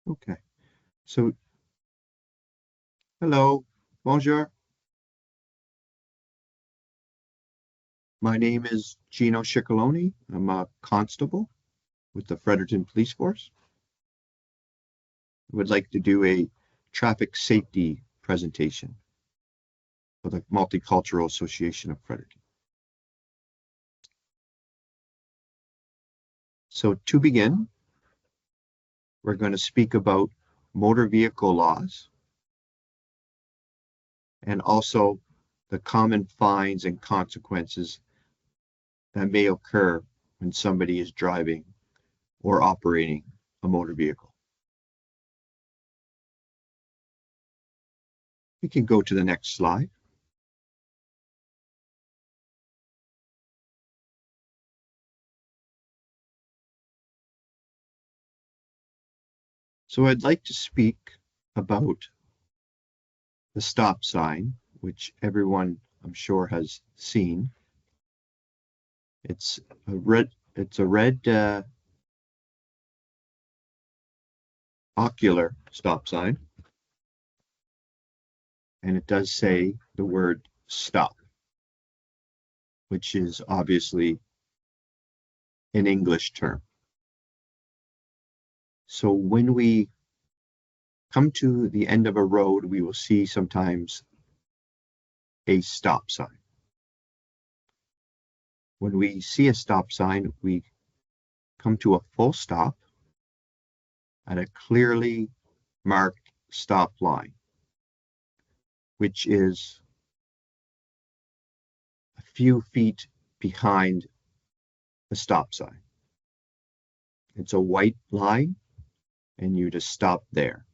Okay, so hello, bonjour. My name is Gino Ciccolone. I'm a constable with the Fredericton Police Force. I would like to do a traffic safety presentation for the Multicultural Association of Fredericton. So to begin, we're going to speak about motor vehicle laws and also the common fines and consequences that may occur when somebody is driving or operating a motor vehicle. We can go to the next slide. So I'd like to speak about the stop sign, which everyone I'm sure has seen. It's a red ocular stop sign, and it does say the word stop, which is obviously an English term. So when we come to the end of a road, we will see sometimes a stop sign. When we see a stop sign, we come to a full stop at a clearly marked stop line, which is a few feet behind the stop sign. It's a white line, and you just stop there.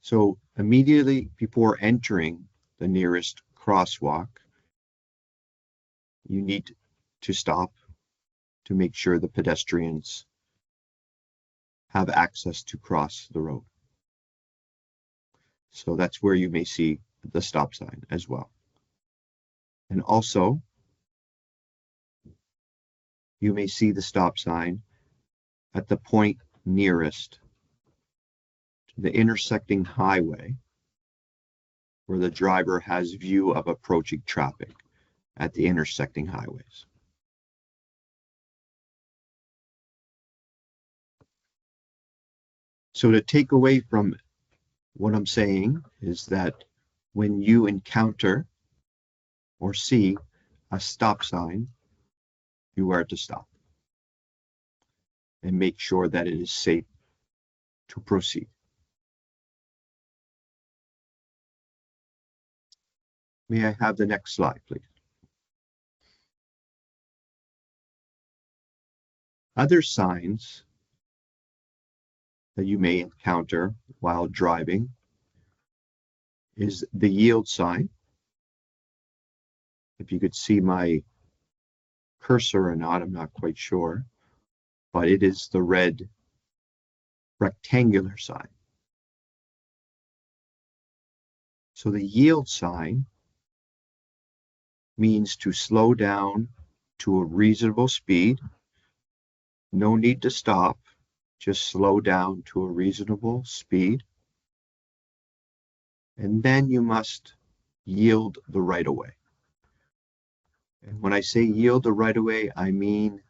So immediately before entering the nearest crosswalk, you need to stop to make sure the pedestrians have access to cross the road. So that's where you may see the stop sign as well. And also, you may see the stop sign at the point nearest to the intersecting highway where the driver has view of approaching traffic at the intersecting highways. So to take away from what I'm saying is that when you encounter or see a stop sign, you are to stop and make sure that it is safe to proceed. May I have the next slide, please? Other signs that you may encounter while driving is the yield sign. If you could see my cursor or not, I'm not quite sure, but it is the red rectangular sign. So the yield sign means to slow down to a reasonable speed. No need to stop, just slow down to a reasonable speed. And then you must yield the right of way. And when I say yield the right of way, I mean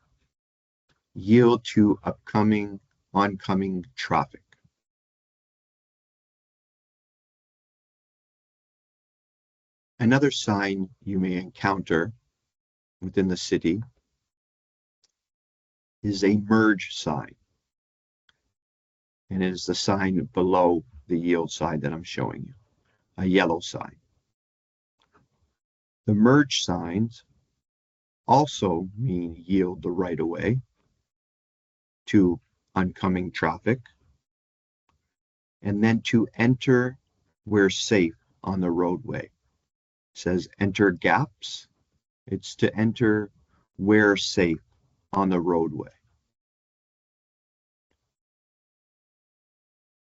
yield to oncoming traffic. Another sign you may encounter within the city is a merge sign. And it is the sign below the yield sign that I'm showing you, a yellow sign. The merge signs also mean yield the right of way to oncoming traffic, and then to enter where safe on the roadway. It says enter gaps. It's to enter where safe on the roadway.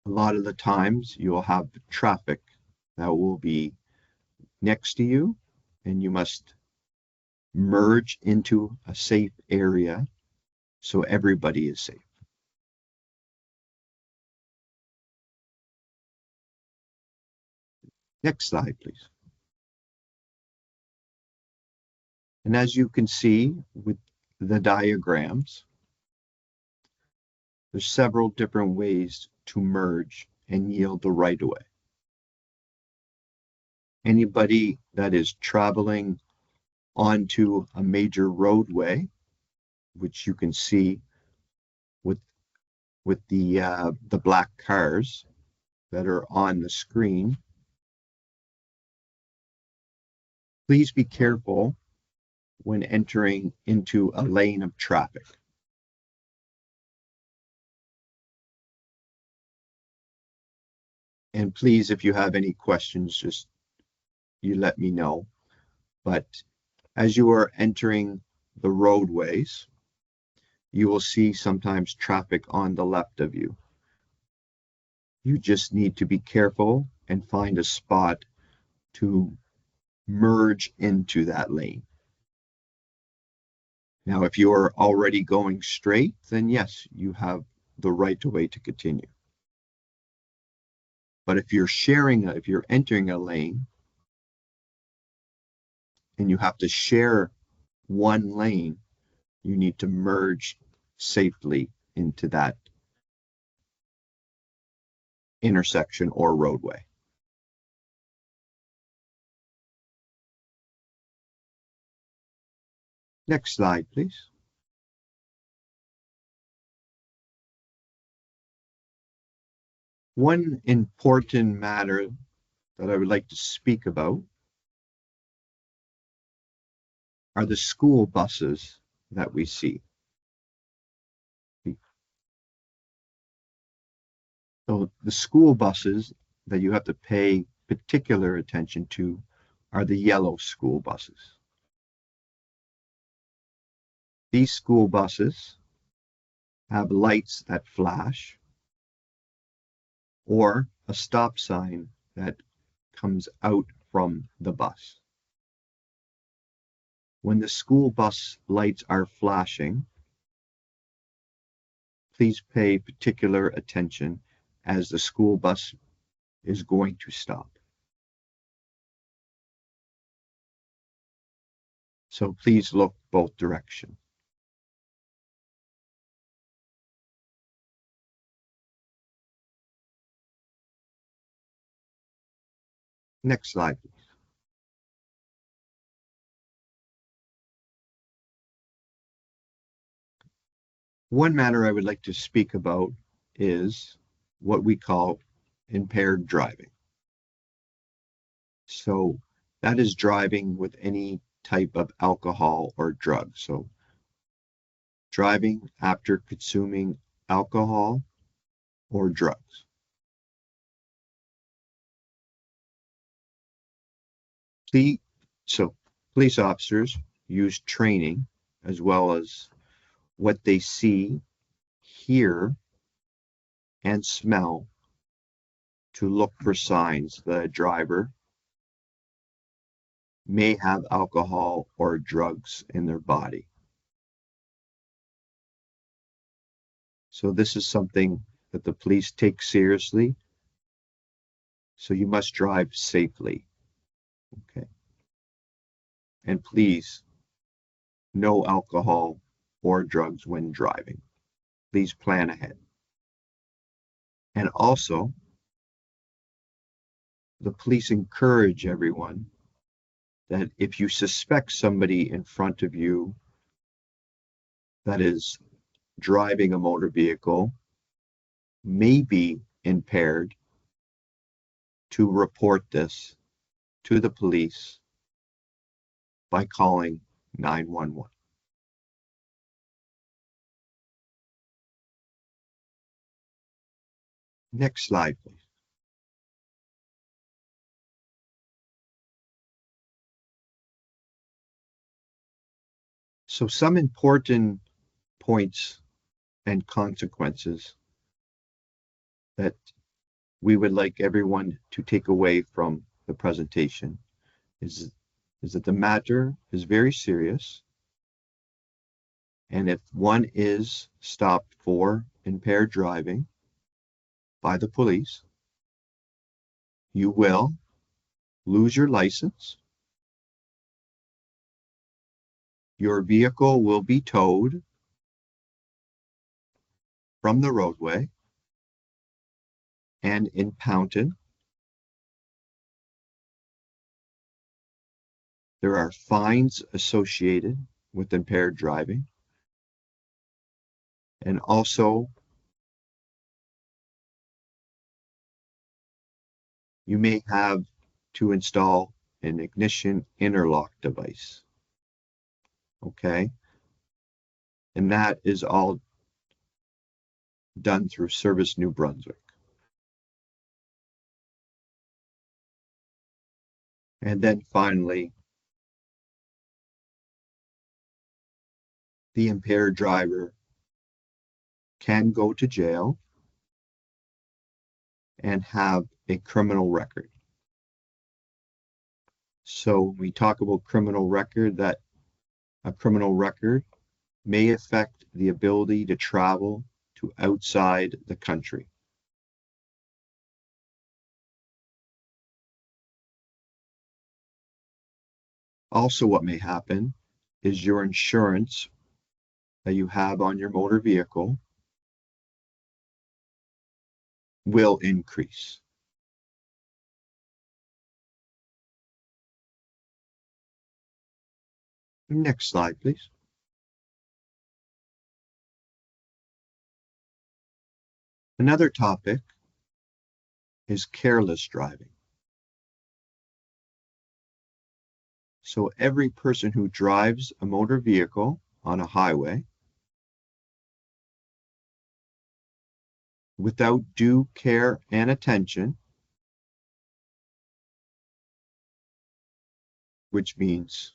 A lot of the times you'll have traffic that will be next to you, and you must merge into a safe area so everybody is safe. Next slide, please. And as you can see with the diagrams, there's several different ways to merge and yield the right-of-way. Anybody that is traveling onto a major roadway, which you can see with the black cars that are on the screen, please be careful when entering into a lane of traffic. And please, if you have any questions, just you let me know. But as you are entering the roadways, you will see sometimes traffic on the left of you. You just need to be careful and find a spot to merge into that lane. Now, if you are already going straight, then yes, you have the right-of-way to continue. But if you're entering a lane and you have to share one lane, you need to merge safely into that intersection or roadway. Next slide, please. One important matter that I would like to speak about are the school buses that we see. So the school buses that you have to pay particular attention to are the yellow school buses. These school buses have lights that flash or a stop sign that comes out from the bus. When the school bus lights are flashing, please pay particular attention as the school bus is going to stop. So please look both directions. Next slide, please. One matter I would like to speak about is what we call impaired driving. So that is driving with any type of alcohol or drug. So driving after consuming alcohol or drugs. So police officers use training as well as what they see, hear, and smell to look for signs that a driver may have alcohol or drugs in their body. So this is something that the police take seriously. So you must drive safely. Okay. And please, no alcohol or drugs when driving. Please plan ahead. And also, the police encourage everyone that if you suspect somebody in front of you that is driving a motor vehicle may be impaired, to report this to the police by calling 911. Next slide, please. So some important points and consequences that we would like everyone to take away from the presentation is that the matter is very serious, and if one is stopped for impaired driving by the police, you will lose your license, your vehicle will be towed from the roadway and impounded. There are fines associated with impaired driving. And also, you may have to install an ignition interlock device. Okay? And that is all done through Service New Brunswick. And then finally, the impaired driver can go to jail and have a criminal record. So we talk about criminal record, that a criminal record may affect the ability to travel to outside the country. Also, what may happen is your insurance that you have on your motor vehicle will increase. Next slide, please. Another topic is careless driving. So every person who drives a motor vehicle on a highway without due care and attention, which means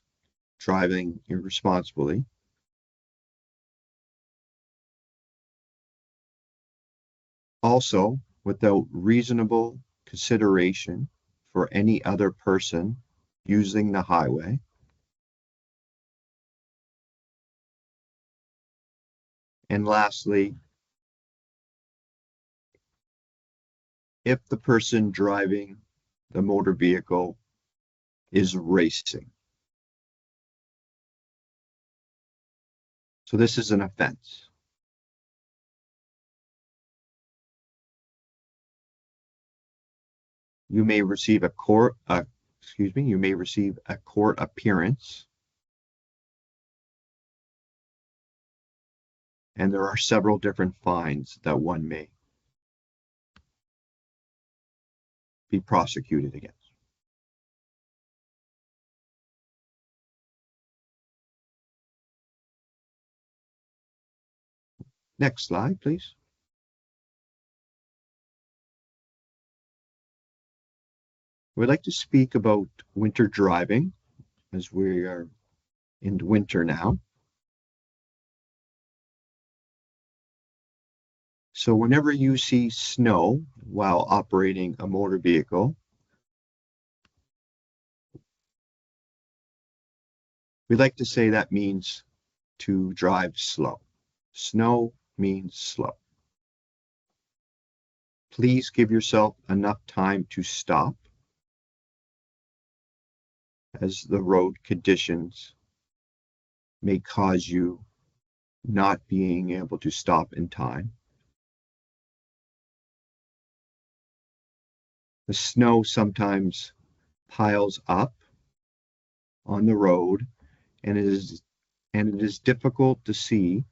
driving irresponsibly, also without reasonable consideration for any other person using the highway, and lastly, if the person driving the motor vehicle is racing. So this is an offense. You may receive a court appearance, and there are several different fines that one may be prosecuted against. Next slide, please. We'd like to speak about winter driving, as we are in winter now. So whenever you see snow while operating a motor vehicle, we like to say that means to drive slow. Snow means slow. Please give yourself enough time to stop, as the road conditions may cause you not being able to stop in time. The snow sometimes piles up on the road, and it is difficult to see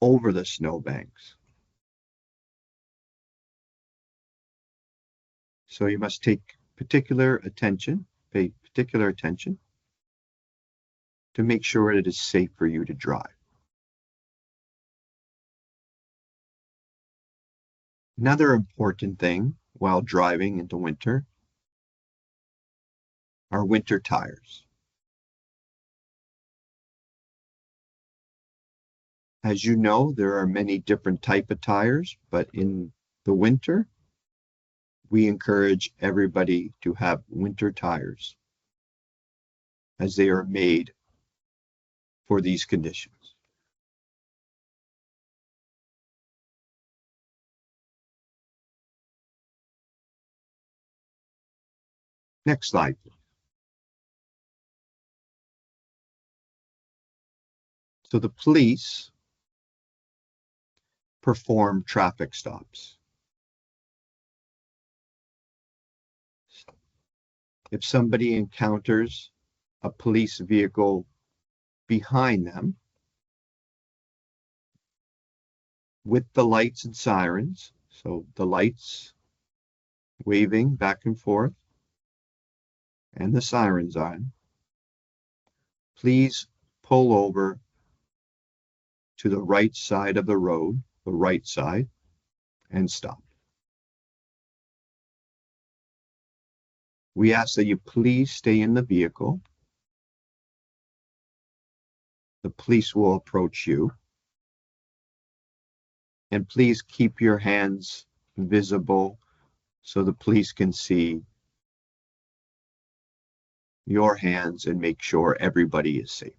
over the snowbanks. So you must pay particular attention to make sure it is safe for you to drive. Another important thing while driving into winter are winter tires. As you know, there are many different types of tires, but in the winter, we encourage everybody to have winter tires, as they are made for these conditions. Next slide, please. So the police perform traffic stops. If somebody encounters a police vehicle behind them with the lights and sirens, so the lights waving back and forth and the sirens on, please pull over to the right side of the road, the right side, and stop. We ask that you please stay in the vehicle. The police will approach you. And please keep your hands visible so the police can see your hands and make sure everybody is safe.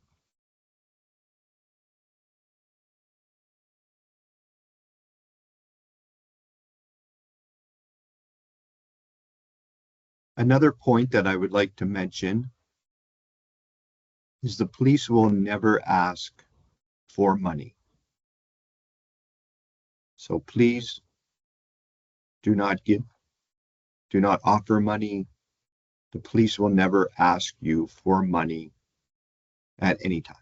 Another point that I would like to mention is the police will never ask for money. So please do not offer money. The police will never ask you for money at any time.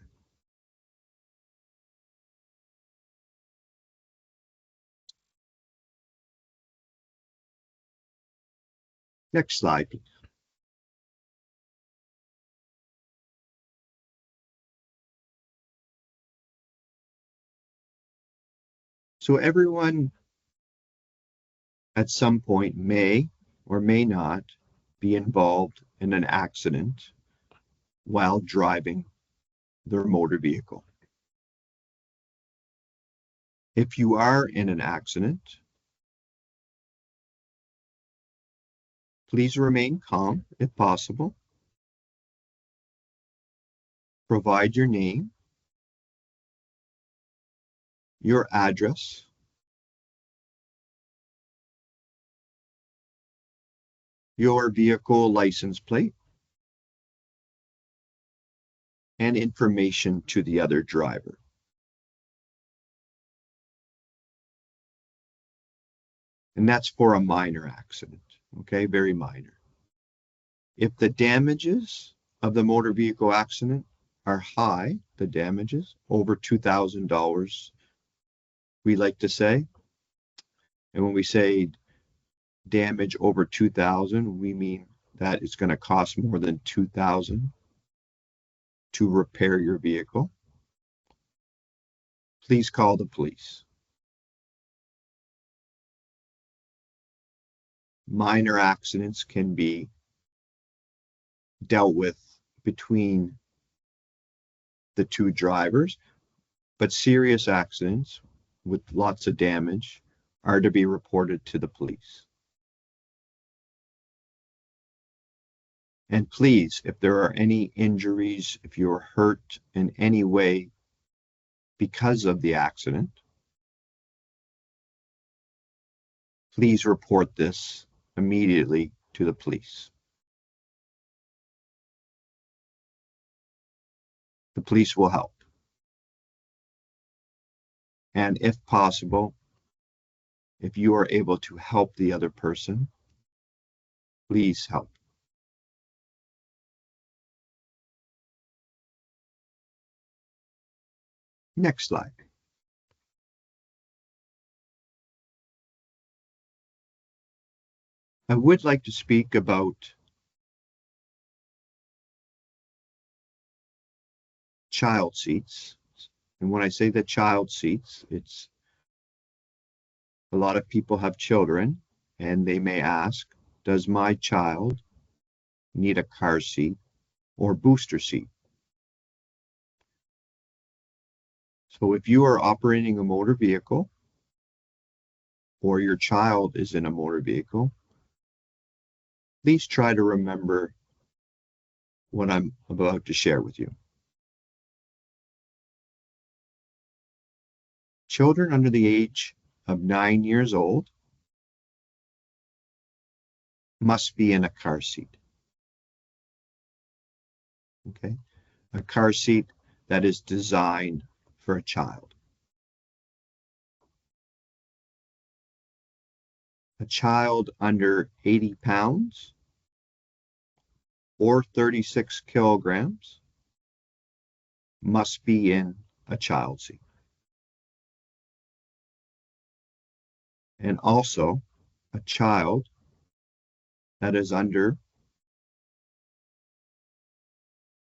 Next slide, please. So everyone at some point may or may not be involved in an accident while driving their motor vehicle. If you are in an accident, please remain calm if possible. Provide your name, your address, your vehicle license plate, and information to the other driver. And that's for a minor accident, okay? Very minor. If the damages of the motor vehicle accident are high, the damages over $2,000, we like to say. And when we say damage over $2,000, we mean that it's going to cost more than $2,000 to repair your vehicle. Please call the police. Minor accidents can be dealt with between the two drivers, but serious accidents with lots of damage are to be reported to the police. And please, if there are any injuries, if you're hurt in any way because of the accident, please report this immediately to the police. The police will help. And if possible, if you are able to help the other person, please help. Next slide. I would like to speak about child seats. And when I say the child seats, it's a lot of people have children and they may ask, does my child need a car seat or booster seat? So if you are operating a motor vehicle or your child is in a motor vehicle, please try to remember what I'm about to share with you. Children under the age of 9 years old must be in a car seat. okay? A car seat that is designed for a child. A child under 80 pounds or 36 kilograms must be in a child seat. And also, a child that is under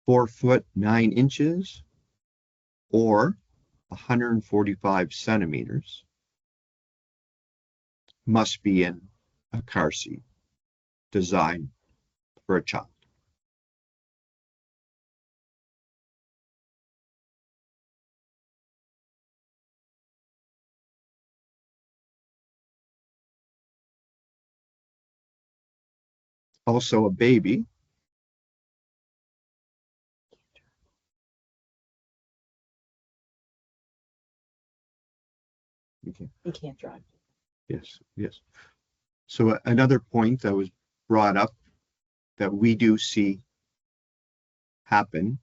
4'9" or 145 centimeters must be in a car seat designed for a child. Also, a baby You can't drive. Yes, yes. So another point that was brought up that we do see happen,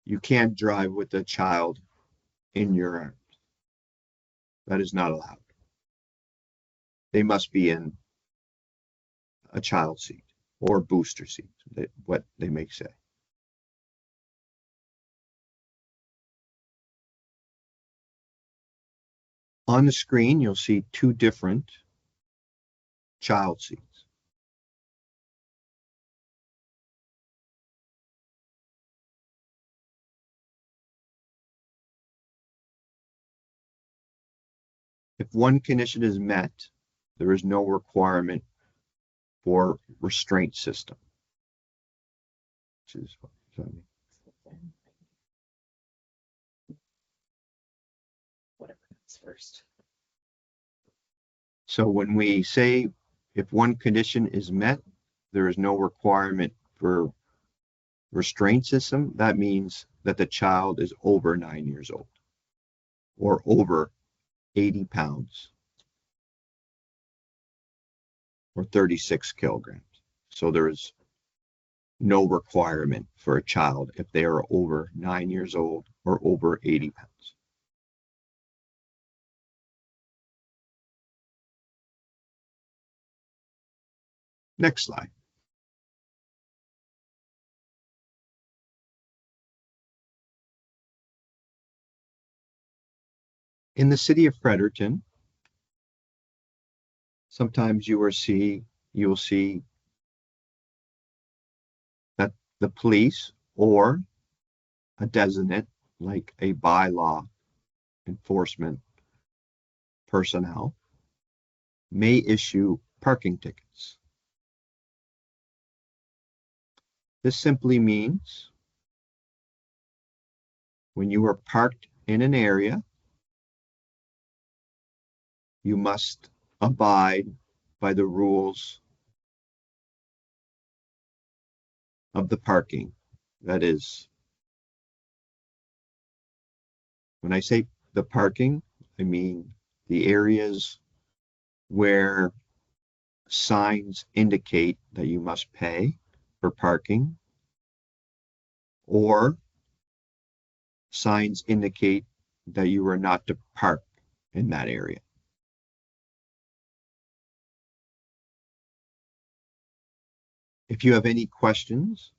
you can't drive with a child in your arms. That is not allowed. They must be in a child seat or booster seat, what they may say. On the screen, you'll see two different child seats. If one condition is met, there is no requirement for restraint system. Which is Whatever comes first. So when we say if one condition is met, there is no requirement for restraint system, that means that the child is over 9 years old or over 80 pounds or 36 kilograms. So there is no requirement for a child if they are over 9 years old or over 80 pounds. Next slide. In the city of Fredericton, sometimes you will see that the police or a designate like a bylaw enforcement personnel may issue parking tickets. This simply means when you are parked in an area, you must abide by the rules of the parking. That is, when I say the parking, I mean the areas where signs indicate that you must pay for parking, or signs indicate that you are not to park in that area. If you have any questions,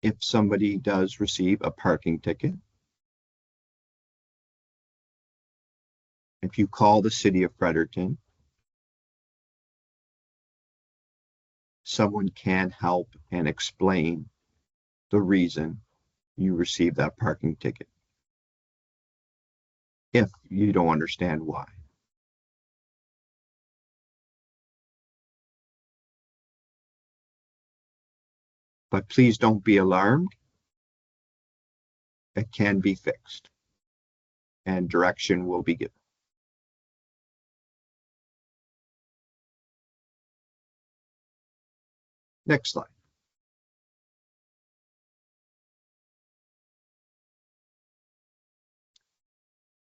if somebody does receive a parking ticket, if you call the city of Fredericton, someone can help and explain the reason you received that parking ticket, if you don't understand why. But please don't be alarmed. It can be fixed and direction will be given. Next slide.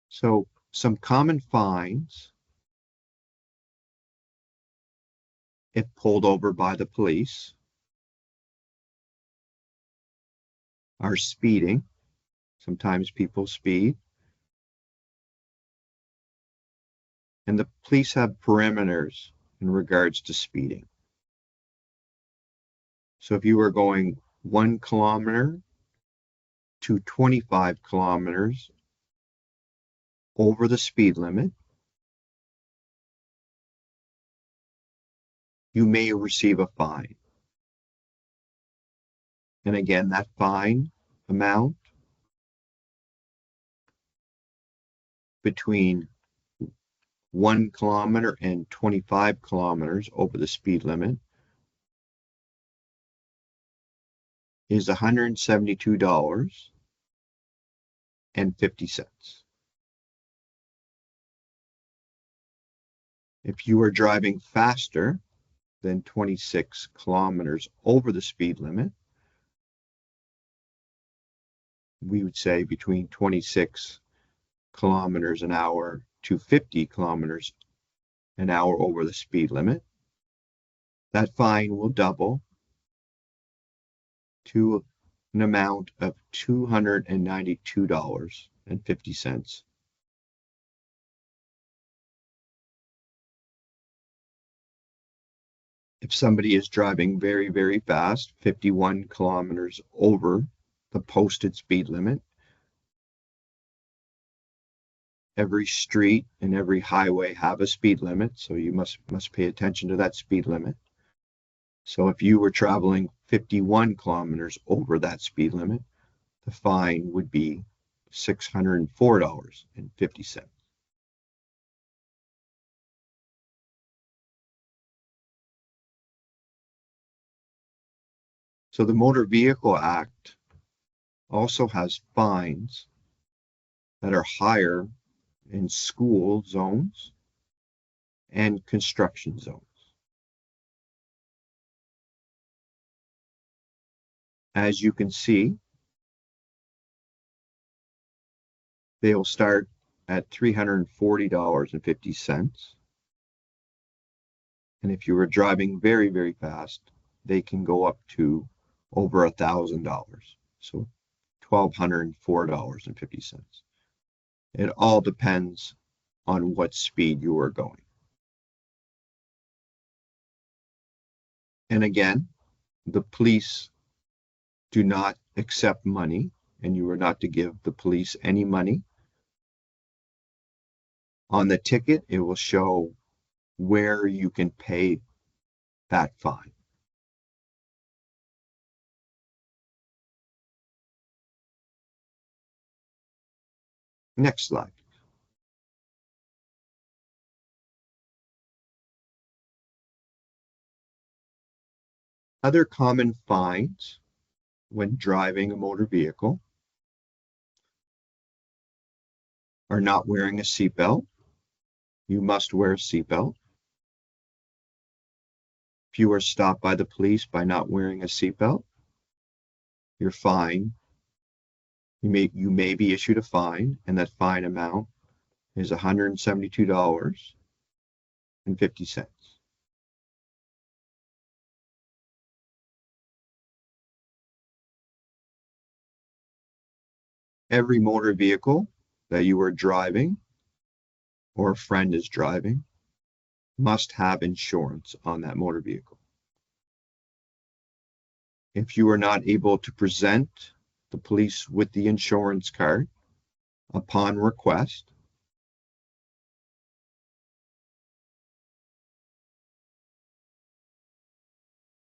So some common fines if pulled over by the police, are speeding. Sometimes people speed. And the police have parameters in regards to speeding. So if you were going 1 kilometer to 25 kilometers over the speed limit, you may receive a fine. And again, that fine amount between 1 kilometer and 25 kilometers over the speed limit is $172.50. If you are driving faster than 26 kilometers over the speed limit, we would say between 26 kilometers an hour to 50 kilometers an hour over the speed limit, that fine will double to an amount of $292.50. If somebody is driving very, very fast, 51 kilometers over the posted speed limit, every street and every highway have a speed limit, so you must pay attention to that speed limit. So if you were traveling 51 kilometers over that speed limit, the fine would be $604.50. So the Motor Vehicle Act also has fines that are higher in school zones and construction zones. As you can see, they will start at $340.50. And if you were driving very, very fast, they can go up to over $1,000. So $1,204.50. It all depends on what speed you are going. And again, the police do not accept money, and you are not to give the police any money. On the ticket, it will show where you can pay that fine. Next slide. Other common fines when driving a motor vehicle are not wearing a seatbelt. You must wear a seatbelt. If you are stopped by the police by not wearing a seatbelt, you're fined. You may be issued a fine, and that fine amount is $172.50. Every motor vehicle that you are driving or a friend is driving must have insurance on that motor vehicle. If you are not able to present the police with the insurance card upon request,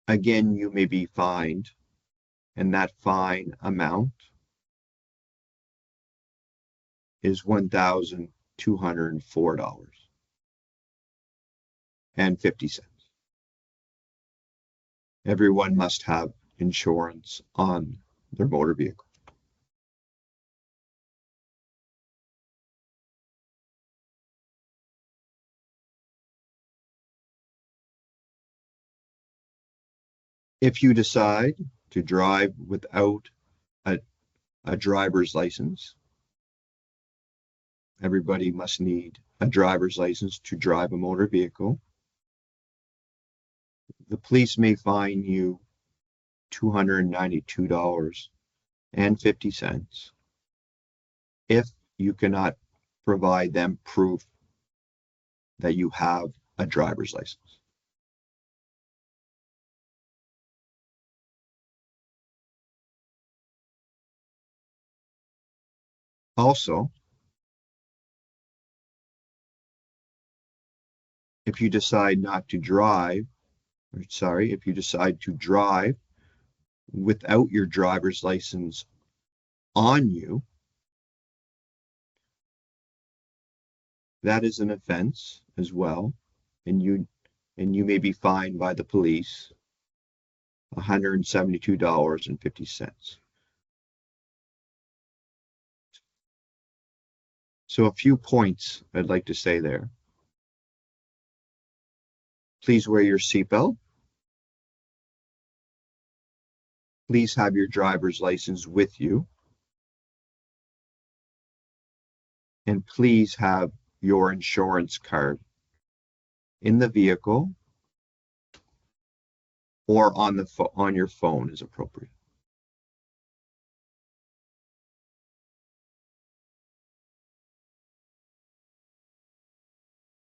again, you may be fined, and that fine amount is $1,204.50. Everyone must have insurance on their motor vehicle. If you decide to drive without a driver's license, everybody must need a driver's license to drive a motor vehicle. the police may fine you $292.50 if you cannot provide them proof that you have a driver's license. Also, if you decide not to drive, if you decide to drive without your driver's license on you, that is an offense as well, and you may be fined by the police $172.50. So a few points I'd like to say there. Please wear your seatbelt. Please have your driver's license with you. And please have your insurance card in the vehicle or on your phone as appropriate.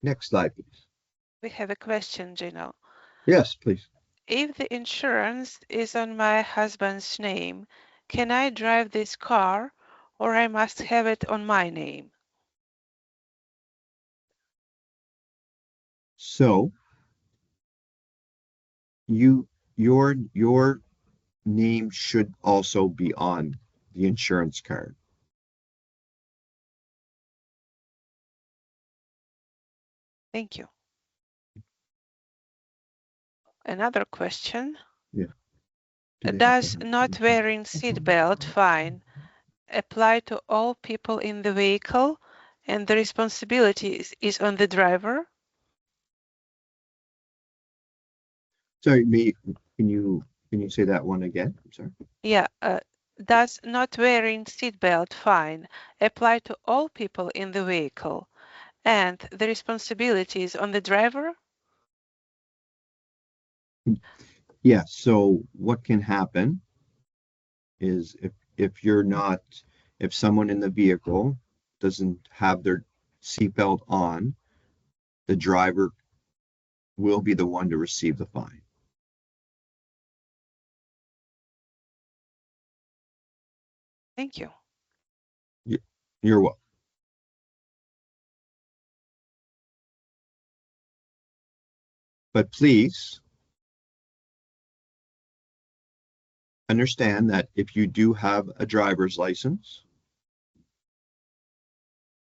Next slide, please. We have a question, Gino. Yes, please. If the insurance is on my husband's name, can I drive this car or I must have it on my name? So your name should also be on the insurance card. Thank you. Another question. Yeah. Does not wearing seatbelt fine apply to all people in the vehicle and the responsibility is on the driver? Sorry, can you say that one again? I'm sorry. Yeah. Does not wearing seatbelt fine apply to all people in the vehicle and the responsibility is on the driver? Yeah, so what can happen is if someone in the vehicle doesn't have their seatbelt on, the driver will be the one to receive the fine. Thank you. You're welcome. But please understand that if you do have a driver's license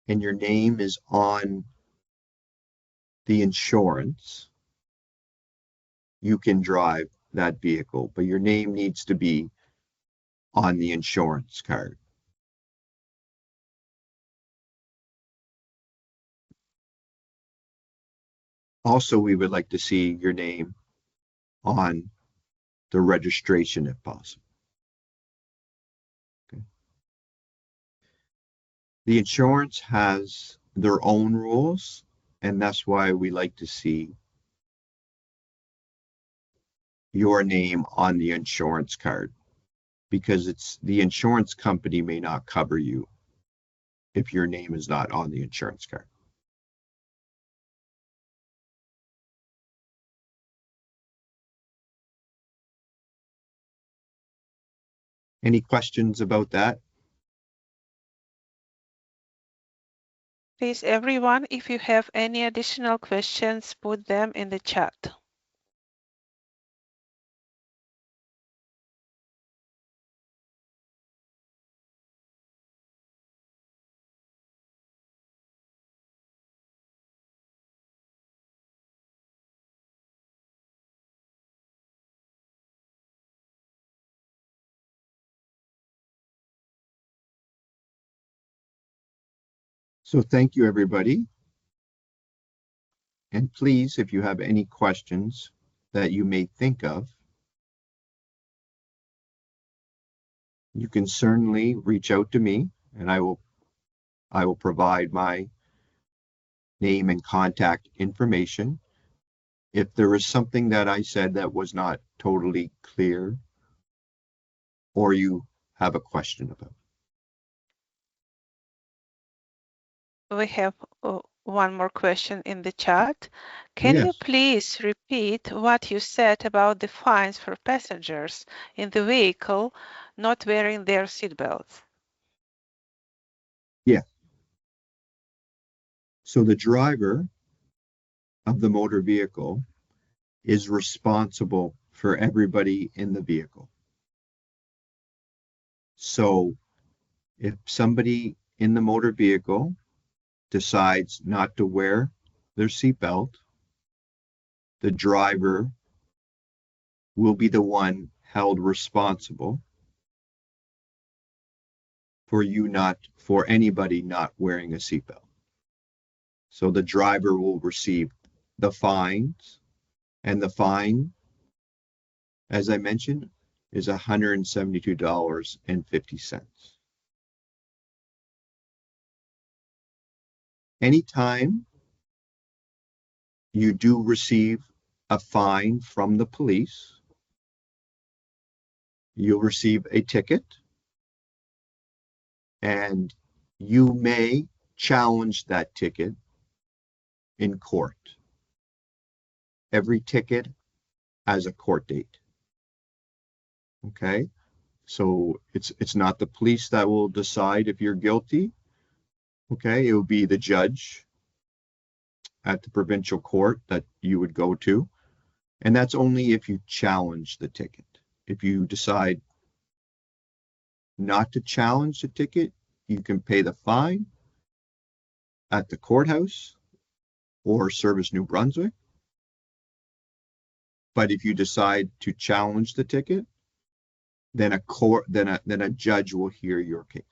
and your name is on the insurance, you can drive that vehicle, but your name needs to be on the insurance card. Also, we would like to see your name on the registration if possible. Okay. The insurance has their own rules, and that's why we like to see your name on the insurance card, because the insurance company may not cover you if your name is not on the insurance card. Any questions about that? Please, everyone, if you have any additional questions, put them in the chat. So thank you, everybody. And please, if you have any questions that you may think of, you can certainly reach out to me, and I will provide my name and contact information If there was something that I said that was not totally clear, or you have a question about. We have one more question in the chat. Can you Yes. please repeat what you said about the fines for passengers in the vehicle not wearing their seatbelts? Yeah. So the driver of the motor vehicle is responsible for everybody in the vehicle. So if somebody in the motor vehicle decides not to wear their seatbelt, the driver will be the one held responsible for anybody not wearing a seatbelt. So the driver will receive the fines, and the fine, as I mentioned, is $172.50. Anytime you do receive a fine from the police, you'll receive a ticket, and you may challenge that ticket in court. Every ticket has a court date. Okay? So it's not the police that will decide if you're guilty. Okay? It will be the judge at the provincial court that you would go to. And that's only if you challenge the ticket. If you decide not to challenge the ticket, you can pay the fine at the courthouse or Service New Brunswick. But if you decide to challenge the ticket, then a judge will hear your case.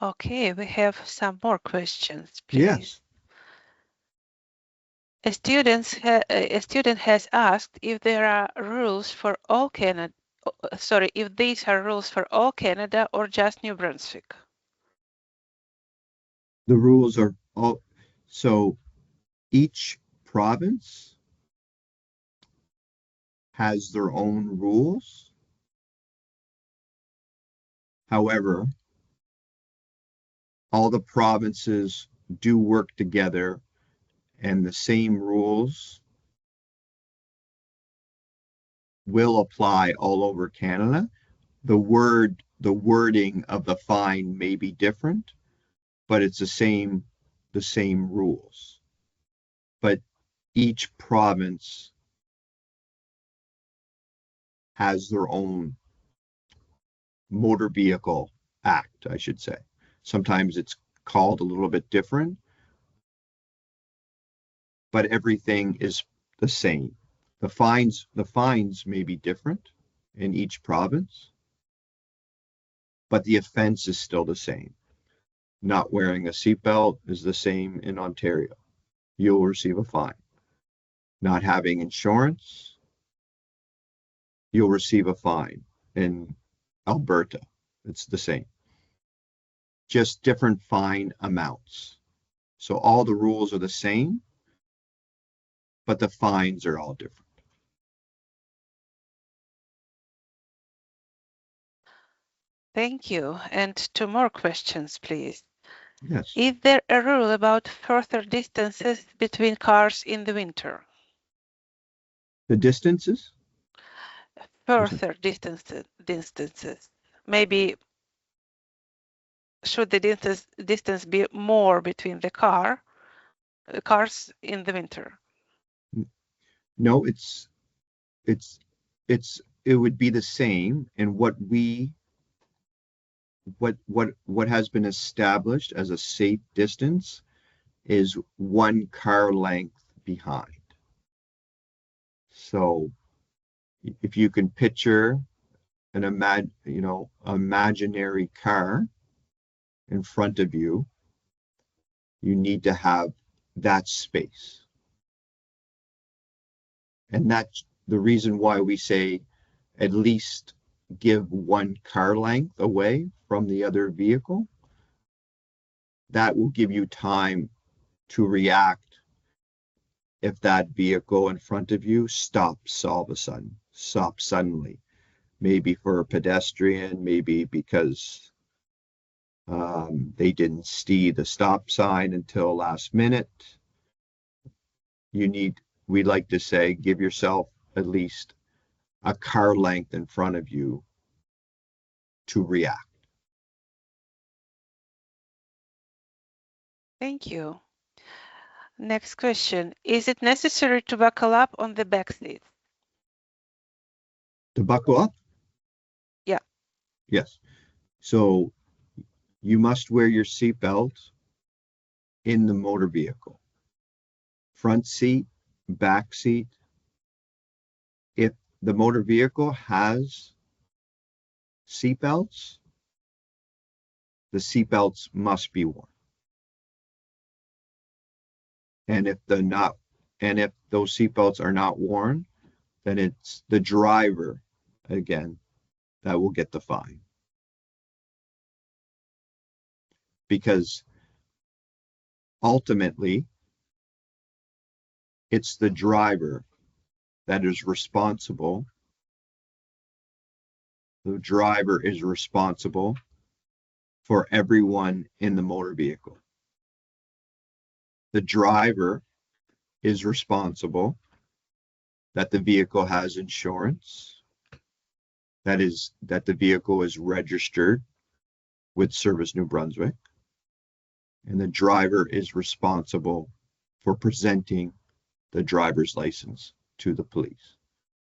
Okay, we have some more questions, please. Yes. A student has asked if there are rules for all Canada. Sorry, if these are rules for all Canada or just New Brunswick. The rules are all, so each province has their own rules. However, all the provinces do work together, and the same rules will apply all over Canada. The wording of the fine may be different, but it's the same rules. But each province has their own motor vehicle act, I should say. Sometimes it's called a little bit different, but everything is the same. The fines may be different in each province, but the offense is still the same. Not wearing a seatbelt is the same in Ontario. You'll receive a fine. Not having insurance, you'll receive a fine. In Alberta, it's the same. Just different fine amounts. So all the rules are the same, but the fines are all different. Thank you. And two more questions, please. Yes. Is there a rule about further distances between cars in the winter? The distances? Further distances. Maybe should the distance be more between the cars in the winter? No, it would be the same. And what has been established as a safe distance is 1 car length behind. So if you can picture an imaginary car in front of you, you need to have that space. And that's the reason why we say at least give 1 car length away from the other vehicle, that will give you time to react if that vehicle in front of you stops all of a sudden, stops suddenly, maybe for a pedestrian, maybe because they didn't see the stop sign until last minute. We like to say, give yourself at least a car length in front of you to react. Thank you. Next question. Is it necessary to buckle up on the back seat? To buckle up? Yeah. Yes. So you must wear your seatbelt in the motor vehicle. Front seat, back seat. If the motor vehicle has seatbelts, the seatbelts must be worn. And if those seatbelts are not worn, then it's the driver, again, that will get the fine. Because ultimately, it's the driver that is responsible. The driver is responsible for everyone in the motor vehicle. The driver is responsible that the vehicle has insurance, that the vehicle is registered with Service New Brunswick, and the driver is responsible for presenting the driver's license to the police.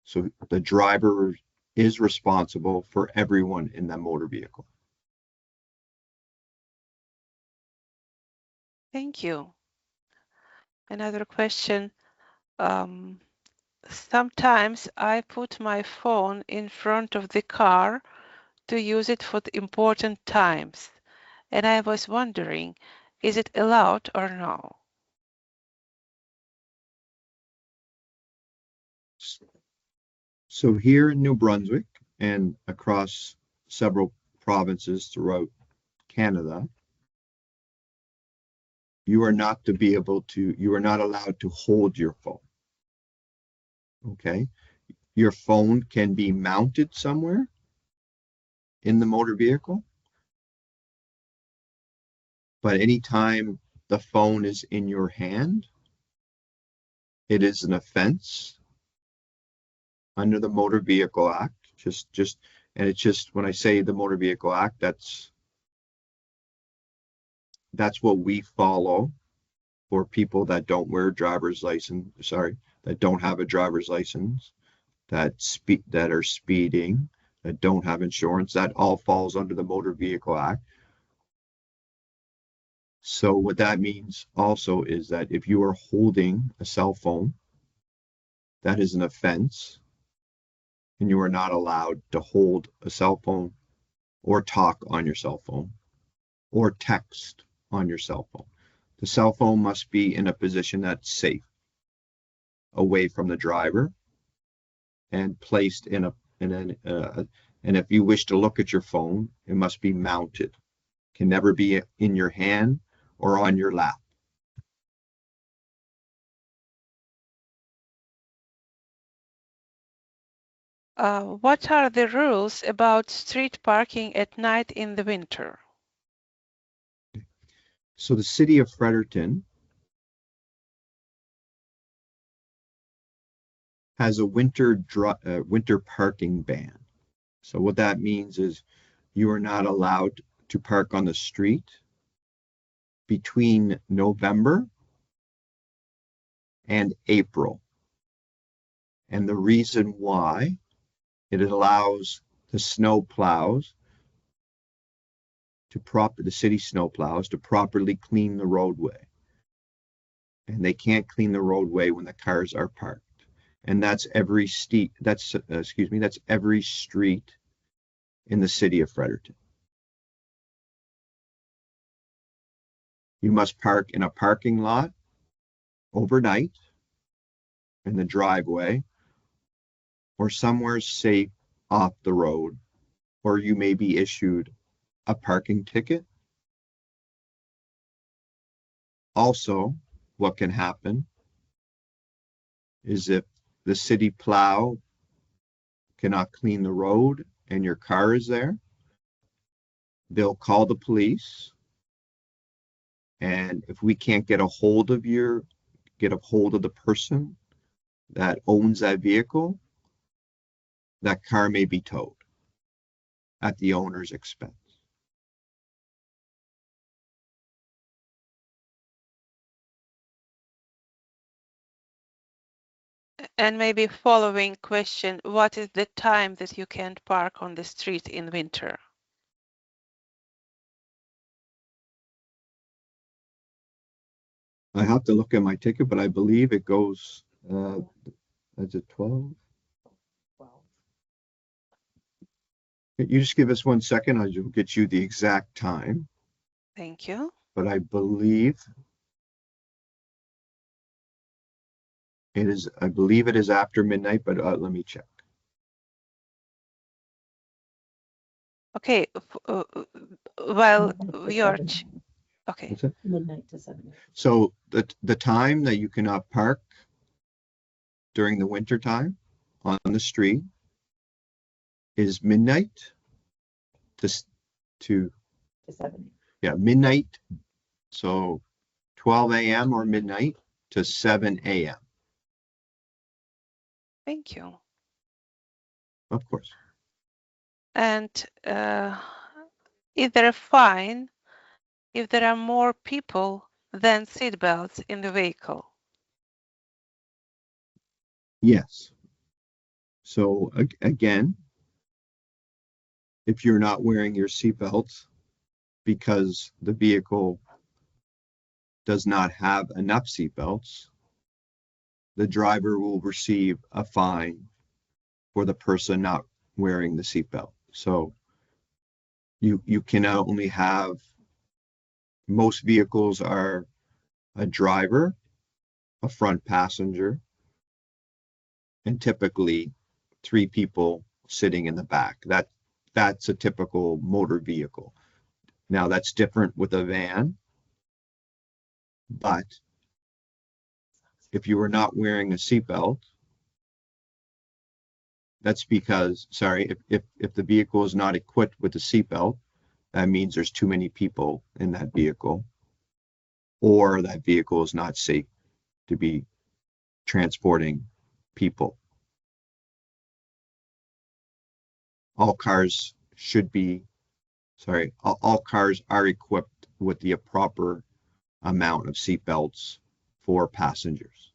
So the driver is responsible for everyone in that motor vehicle. Thank you. Another question. Sometimes I put my phone in front of the car to use it for the important times, and I was wondering, is it allowed or no? So here in New Brunswick and across several provinces throughout Canada, you are not allowed to hold your phone. Okay. Your phone can be mounted somewhere in the motor vehicle, but anytime the phone is in your hand, it is an offense under the Motor Vehicle Act. When I say the Motor Vehicle Act, that's what we follow for people that don't wear a driver's license, that don't have a driver's license, that are speeding, that don't have insurance. That all falls under the Motor Vehicle Act. So what that means also is that if you are holding a cell phone, that is an offense, and you are not allowed to hold a cell phone or talk on your cell phone or text on your cell phone. The cell phone must be in a position that's safe, away from the driver, and placed and if you wish to look at your phone, it must be mounted. It can never be in your hand or on your lap. What are the rules about street parking at night in the winter? So the city of Fredericton has a winter parking ban. So what that means is you are not allowed to park on the street between November and April. And the reason why, it allows the city snow plows to properly clean the roadway. And they can't clean the roadway when the cars are parked. And that's every street in the city of Fredericton. You must park in a parking lot overnight in the driveway or somewhere safe off the road, or you may be issued a parking ticket Also, what can happen is if the city plow cannot clean the road and your car is there, they'll call the police. And if we can't get a hold of the person that owns that vehicle, that car may be towed at the owner's expense. And maybe following question, what is the time that you can't park on the street in winter? I have to look at my ticket, but I believe it goes, is it 12? Well, You just give us 1 second, I'll get you the exact time, Thank you. but I believe it is after midnight, but let me check. Okay, while midnight to you're 7. okay. What's it? Midnight to 7. So the time that you cannot park during the winter time on the street is midnight to To 7. yeah, midnight. So 12 a.m. or midnight to 7 a.m. Thank you. Of course. And is there a fine if there are more people than seat belts in the vehicle? Yes. So again, if you're not wearing your seatbelt because the vehicle does not have enough seatbelts, the driver will receive a fine for the person not wearing the seatbelt. So you can only have, most vehicles are a driver, a front passenger, and typically 3 people sitting in the back. That's a typical motor vehicle. Now that's different with a van, but if you are not wearing a seatbelt, that's because, sorry, if the vehicle is not equipped with a seatbelt, that means there's too many people in that vehicle, or that vehicle is not safe to be transporting people. All cars are equipped with the proper amount of seatbelts for passengers.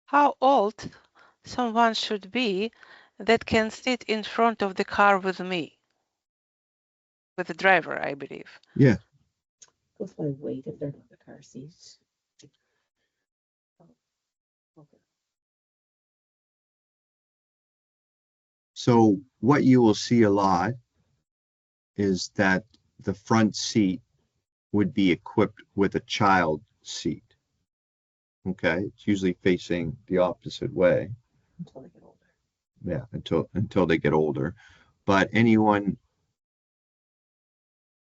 How old someone should be that can sit in front of the car with me? With the driver, I believe. Yeah. Goes by weight if they're not the car seats. Okay. So what you will see a lot is that the front seat would be equipped with a child seat. Okay, it's usually facing the opposite way. Until they get older. Yeah, until they get older. But anyone,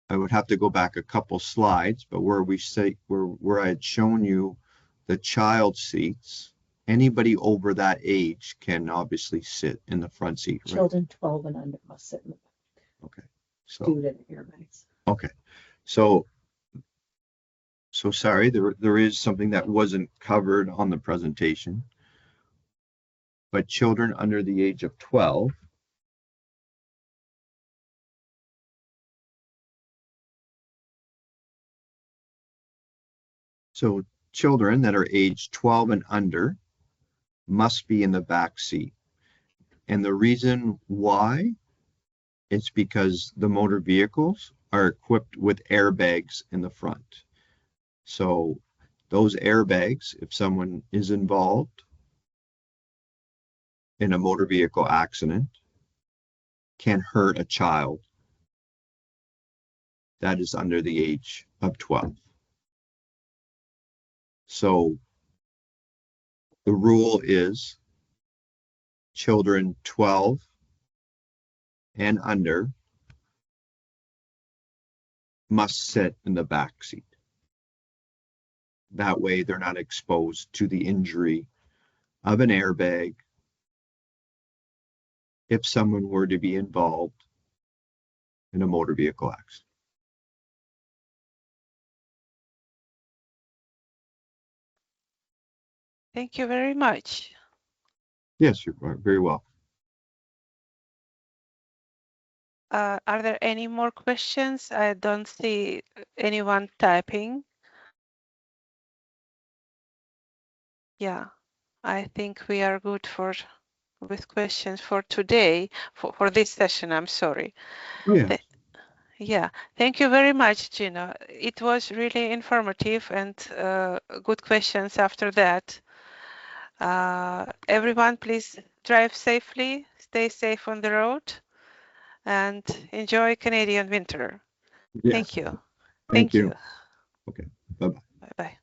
I would have to go back a couple slides, but where I had shown you the child seats, anybody over that age can obviously sit in the front seat, right? Children 12 and under must sit in the back. Okay. So Due to the airbags. okay. So sorry, there is something that wasn't covered on the presentation, but children under the age of 12 so children that are aged 12 and under must be in the back seat. And the reason why, it's because the motor vehicles are equipped with airbags in the front. So those airbags, if someone is involved in a motor vehicle accident, can hurt a child that is under the age of 12. So the rule is children 12 and under must sit in the back seat. That way they're not exposed to the injury of an airbag if someone were to be involved in a motor vehicle accident. Thank you very much. Yes, you're very welcome. Are there any more questions? I don't see anyone typing. Yeah, I think we are good with questions for today, for this session, I'm sorry. Oh, yeah. Yeah, thank you very much, Gina. It was really informative and good questions after that. Everyone, please drive safely, stay safe on the road, and enjoy Canadian winter. Yes. Thank you. Thank you. You. Okay. Bye-bye. Bye-bye.